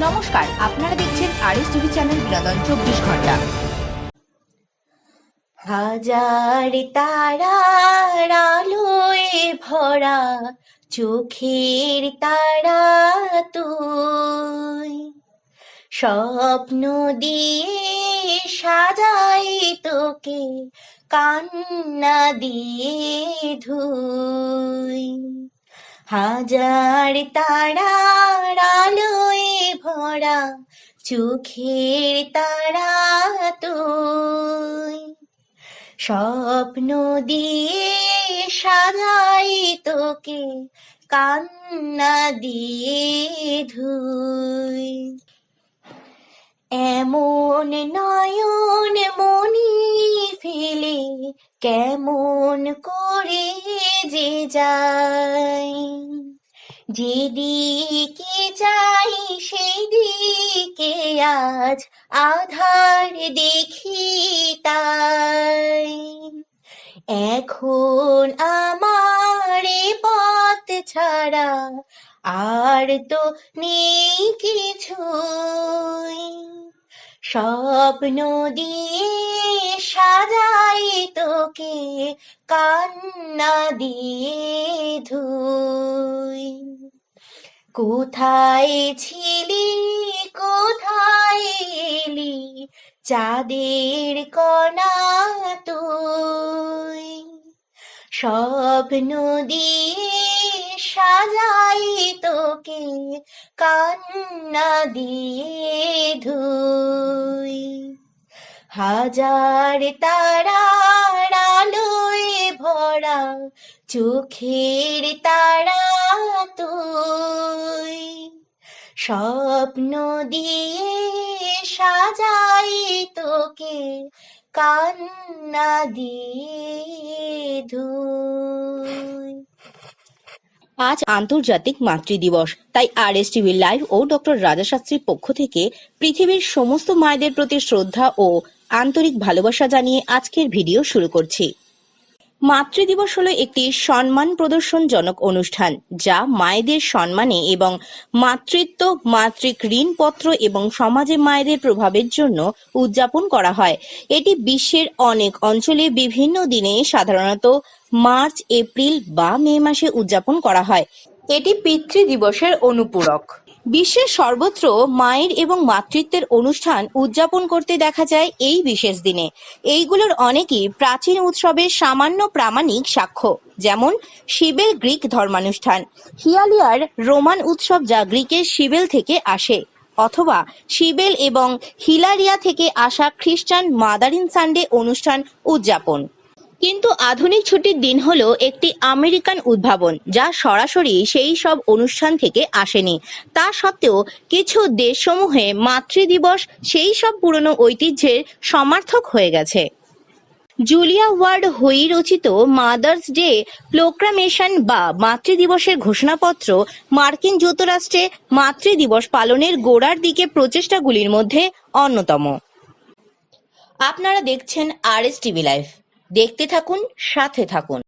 নমস্কার, আপনারা দেখছেন আরএস টিভি চ্যানেল বিনোদন 24 ঘন্টা। হাজার তারার আলোয় ভরা চোখের তারা তুই, স্বপ্ন দিয়ে সাজাই তোকে কান্না দিয়ে ধুই। হাজার তারার আলোয় ভরা চোখের তারা তুই, স্বপ্ন দিয়ে সাজাই তোকে কান্না দিয়ে ধুই। এমন নয়ন মনি ফেলে কেমন করে যে যাই, যেদিকে যাই সেদিকে আজ আধার দেখি তাই। এখন আমার পথ ছাড়া আর তো নেই কিছুই, স্বপ্ন দিয়ে সাজাই তোকে কান্না দিয়ে ধুই। কোথায় ছিলি কোথায় এলি চাঁদের কণা তুই, স্বপ্ন দিয়ে সাজাই তোকে কান্না দিয়ে ধুই। হাজার তারার আলোয় ভরা চোখের তারা তুই, স্বপ্ন দিয়ে সাজাই তোকে কান্না দিয়ে ধুই। আজ আন্তর্জাতিক মাতৃ দিবস, তাই আরএস টিভি লাইভ ও ডক্টর রাজা শাস্ত্রীর পক্ষ থেকে পৃথিবীর সমস্ত মায়েদের প্রতি শ্রদ্ধা ও আন্তরিক ভালোবাসা জানিয়ে আজকের ভিডিও শুরু করছি। মাতৃ দিবস হলো একটি সম্মান প্রদর্শনজনক অনুষ্ঠান, যা মায়েদের সম্মানে এবং মাতৃত্ব, মাতৃক ঋণপত্র এবং সমাজে মায়েদের প্রভাবের জন্য উদযাপন করা হয়। এটি বিশ্বের অনেক অঞ্চলে বিভিন্ন দিনে, সাধারণত মার্চ, এপ্রিল বা মে মাসে উদযাপন করা হয়। এটি পিতৃ দিবসের অনুপূরক। বিশ্বের সর্বত্র মায়ের এবং মাতৃত্বের অনুষ্ঠান উদযাপন করতে দেখা যায় এই বিশেষ দিনে। এইগুলোর অনেকই প্রাচীন উৎসবের সামান্য প্রামাণিক সাক্ষ্য, যেমন সিবেল গ্রিক ধর্মানুষ্ঠান, হিয়ালিয়ার রোমান উৎসব যা গ্রিকের সিবেল থেকে আসে, অথবা সিবেল এবং হিলারিয়া থেকে আসা খ্রিস্টান মাদারিন সানডে অনুষ্ঠান উদযাপন। কিন্তু আধুনিক ছুটির দিন হলো একটি আমেরিকান উদ্ভাবন, যা সরাসরি সেই সব অনুষ্ঠান থেকে আসেনি। তা সত্ত্বেও কিছু দেশসমূহে মাতৃ দিবস সেই সব পুরনো ঐতিহ্যের সমার্থক হয়ে গেছে। জুলিয়া ওয়ার্ড হুই রচিত মাদার্স ডে প্রোক্লামেশন বা মাতৃ দিবসের ঘোষণাপত্র মার্কিন যুক্তরাষ্ট্রে মাতৃ দিবস পালনের গোড়ার দিকে প্রচেষ্টাগুলির মধ্যে অন্যতম। আপনারা দেখছেন আরএস টিভি লাইভ, দেখতে থাকুন, সাথে থাকুন।